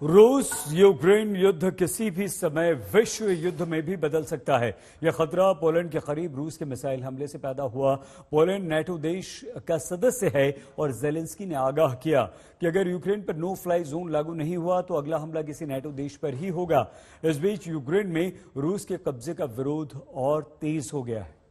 रूस यूक्रेन युद्ध किसी भी समय विश्व युद्ध में भी बदल सकता है। यह खतरा पोलैंड के करीब रूस के मिसाइल हमले से पैदा हुआ। पोलैंड नेटो देश का सदस्य है और जेलेंस्की ने आगाह किया कि अगर यूक्रेन पर नो फ्लाई जोन लागू नहीं हुआ तो अगला हमला किसी नेटो देश पर ही होगा। इस बीच यूक्रेन में रूस के कब्जे का विरोध और तेज हो गया है।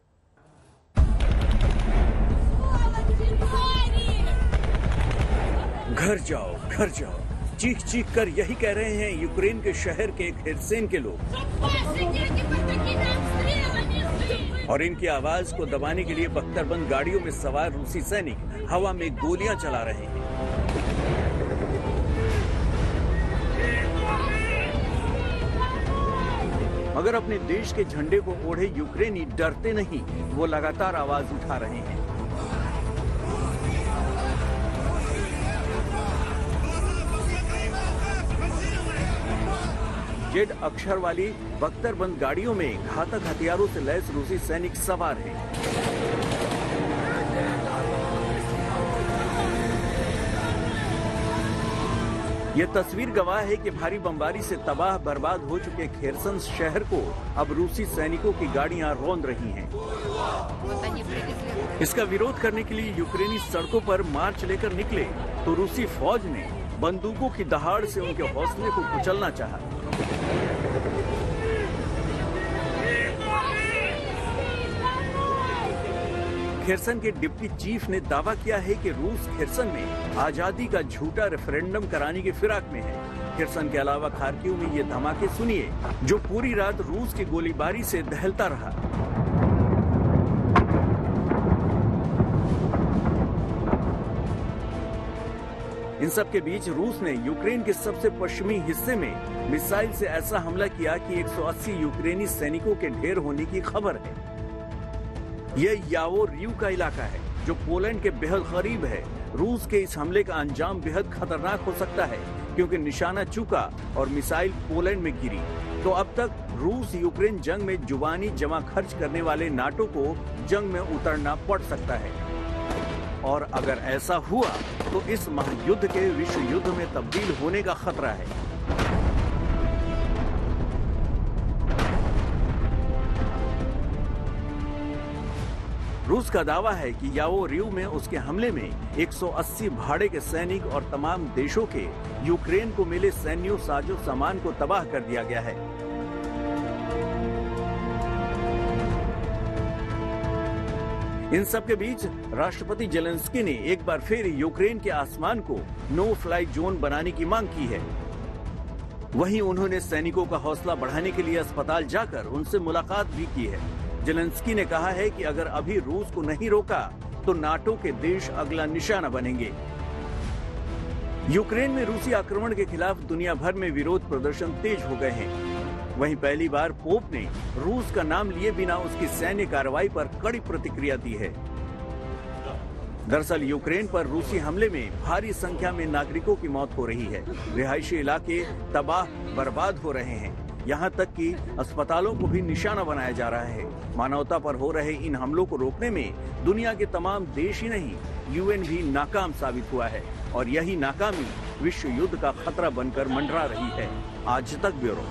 घर जाओ, घर जाओ, चीख चीख कर यही कह रहे हैं यूक्रेन के शहर के खेर्सन के लोग। और इनकी आवाज को दबाने के लिए बख्तरबंद गाड़ियों में सवार रूसी सैनिक हवा में गोलियां चला रहे हैं। मगर अपने देश के झंडे को ओढ़े यूक्रेनी डरते नहीं, वो लगातार आवाज उठा रहे हैं। जेड अक्षर वाली बख्तरबंद गाड़ियों में घातक हथियारों से लैस रूसी सैनिक सवार हैं। यह तस्वीर गवाह है कि भारी बमबारी से तबाह बर्बाद हो चुके खेर्सन शहर को अब रूसी सैनिकों की गाड़ियां रौंद रही हैं। इसका विरोध करने के लिए यूक्रेनी सड़कों पर मार्च लेकर निकले तो रूसी फौज ने बंदूकों की दहाड़ से उनके हौसले को कुचलना चाहा। खेर्सन के डिप्टी चीफ ने दावा किया है कि रूस खेर्सन में आजादी का झूठा रेफरेंडम कराने की फिराक में है। खेर्सन के अलावा खार्किव में ये धमाके सुनिए जो पूरी रात रूस की गोलीबारी से दहलता रहा। इन सब के बीच रूस ने यूक्रेन के सबसे पश्चिमी हिस्से में मिसाइल से ऐसा हमला किया कि 180 यूक्रेनी सैनिकों के ढेर होने की खबर है। यह यावोरिव का इलाका है जो पोलैंड के बेहद करीब है। रूस के इस हमले का अंजाम बेहद खतरनाक हो सकता है क्योंकि निशाना चूका और मिसाइल पोलैंड में गिरी तो अब तक रूस यूक्रेन जंग में जुबानी जमा खर्च करने वाले नाटो को जंग में उतरना पड़ सकता है। और अगर ऐसा हुआ तो इस महायुद्ध के विश्व युद्ध में तब्दील होने का खतरा है। रूस का दावा है कि यावोरिव में उसके हमले में 180 भाड़े के सैनिक और तमाम देशों के यूक्रेन को मिले सैन्य साजो सामान को तबाह कर दिया गया है। इन सब के बीच राष्ट्रपति जेलेंस्की ने एक बार फिर यूक्रेन के आसमान को नो फ्लाई जोन बनाने की मांग की है। वहीं उन्होंने सैनिकों का हौसला बढ़ाने के लिए अस्पताल जाकर उनसे मुलाकात भी की है। जेलेंस्की ने कहा है कि अगर अभी रूस को नहीं रोका तो नाटो के देश अगला निशाना बनेंगे। यूक्रेन में रूसी आक्रमण के खिलाफ दुनिया भर में विरोध प्रदर्शन तेज हो गए हैं। वहीं पहली बार पोप ने रूस का नाम लिए बिना उसकी सैन्य कार्रवाई पर कड़ी प्रतिक्रिया दी है। दरअसल यूक्रेन पर रूसी हमले में भारी संख्या में नागरिकों की मौत हो रही है। रिहायशी इलाके तबाह बर्बाद हो रहे हैं। यहाँ तक कि अस्पतालों को भी निशाना बनाया जा रहा है। मानवता पर हो रहे इन हमलों को रोकने में दुनिया के तमाम देश ही नहीं, यूएन भी नाकाम साबित हुआ है और यही नाकामी विश्व युद्ध का खतरा बनकर मंडरा रही है। आज तक ब्यूरो।